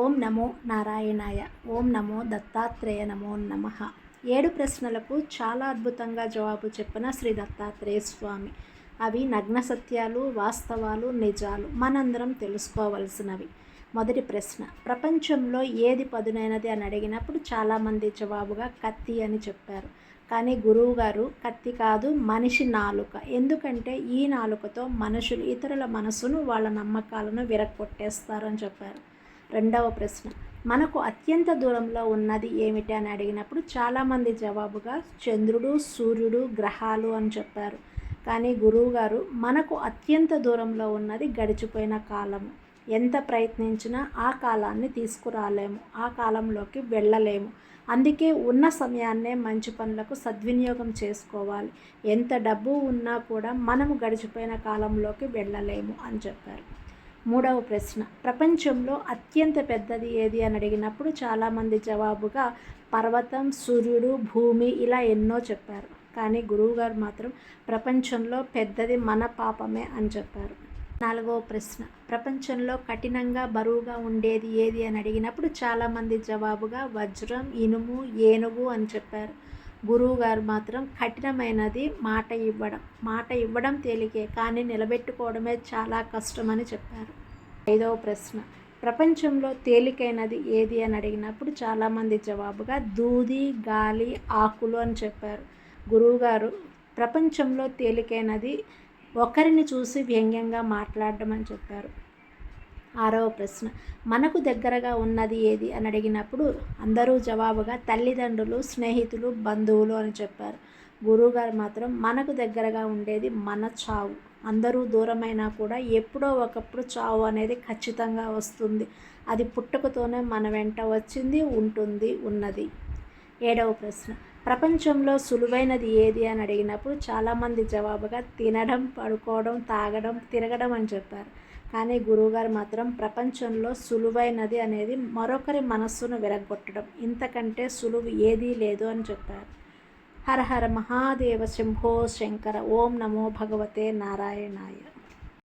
ఓం నమో నారాయణాయ. ఓం నమో దత్తాత్రేయ నమో నమః. 7 ప్రశ్నలకు చాలా అద్భుతంగా జవాబు చెప్పిన శ్రీ దత్తాత్రేయ స్వామి. అవి నగ్న సత్యాలు, వాస్తవాలు, నిజాలు, మనందరం తెలుసుకోవలసినవి. మొదటి ప్రశ్న, ప్రపంచంలో ఏది పదునైనది అని అడిగినప్పుడు చాలామంది జవాబుగా కత్తి అని చెప్పారు. కానీ గురువుగారు కత్తి కాదు, మనిషి నాలుక. ఎందుకంటే ఈ నాలుకతో మనుషులు ఇతరుల మనసును, వాళ్ళ నమ్మకాలను విరగొట్టేస్తారని చెప్పారు. రెండవ ప్రశ్న, మనకు అత్యంత దూరంలో ఉన్నది ఏమిటి అని అడిగినప్పుడు చాలామంది జవాబుగా చంద్రుడు, సూర్యుడు, గ్రహాలు అని చెప్పారు. కానీ గురువుగారు మనకు అత్యంత దూరంలో ఉన్నది గడిచిపోయిన కాలము. ఎంత ప్రయత్నించినా ఆ కాలాన్ని తీసుకురాలేము, ఆ కాలంలోకి వెళ్ళలేము. అందుకే ఉన్న సమయాన్నే మంచి పనులకు సద్వినియోగం చేసుకోవాలి. ఎంత డబ్బు ఉన్నా కూడా మనము గడిచిపోయిన కాలంలోకి వెళ్ళలేము అని చెప్పారు. మూడవ ప్రశ్న, ప్రపంచంలో అత్యంత పెద్దది ఏది అని అడిగినప్పుడు చాలామంది జవాబుగా పర్వతం, సూర్యుడు, భూమి ఇలా ఎన్నో చెప్పారు. కానీ గురువుగారు మాత్రం ప్రపంచంలో పెద్దది మన పాపమే అని చెప్పారు. నాలుగవ ప్రశ్న, ప్రపంచంలో కఠినంగా బరువుగా ఉండేది ఏది అని అడిగినప్పుడు చాలామంది జవాబుగా వజ్రం, ఇనుము, ఏనుగు అని చెప్పారు. గురువుగారు మాత్రం కఠినమైనది మాట ఇవ్వడం. మాట ఇవ్వడం తేలికే, కానీ నిలబెట్టుకోవడమే చాలా కష్టమని చెప్పారు. ఐదవ ప్రశ్న, ప్రపంచంలో తేలికైనది ఏది అని అడిగినప్పుడు చాలామంది జవాబుగా దూది, గాలి, ఆకులు అని చెప్పారు. గురువుగారు ప్రపంచంలో తేలికైనది ఒకరిని చూసి వ్యంగ్యంగా మాట్లాడడం అని చెప్పారు. ఆరవ ప్రశ్న, మనకు దగ్గరగా ఉన్నది ఏది అని అడిగినప్పుడు అందరూ జవాబుగా తల్లిదండ్రులు, స్నేహితులు, బంధువులు అని చెప్పారు. గురువుగారు మాత్రం మనకు దగ్గరగా ఉండేది మన చావు. అందరూ దూరమైనా కూడా ఎప్పుడో ఒకప్పుడు చావు అనేది ఖచ్చితంగా వస్తుంది. అది పుట్టుకతోనే మన వెంట వచ్చింది, ఉంటుంది, ఉన్నది. ఏడవ ప్రశ్న, ప్రపంచంలో సులువైనది ఏది అని అడిగినప్పుడు చాలామంది జవాబుగా తినడం, పడుకోవడం, తాగడం, తిరగడం అని చెప్పారు. కానీ గురువుగారు మాత్రం ప్రపంచంలో సులువైనది అనేది మరొకరి మనస్సును విరగొట్టడం. ఇంతకంటే సులువు ఏదీ లేదు అని చెప్పారు. హర హర మహాదేవ శంభో శంకర. ఓం నమో భగవతే నారాయణాయ.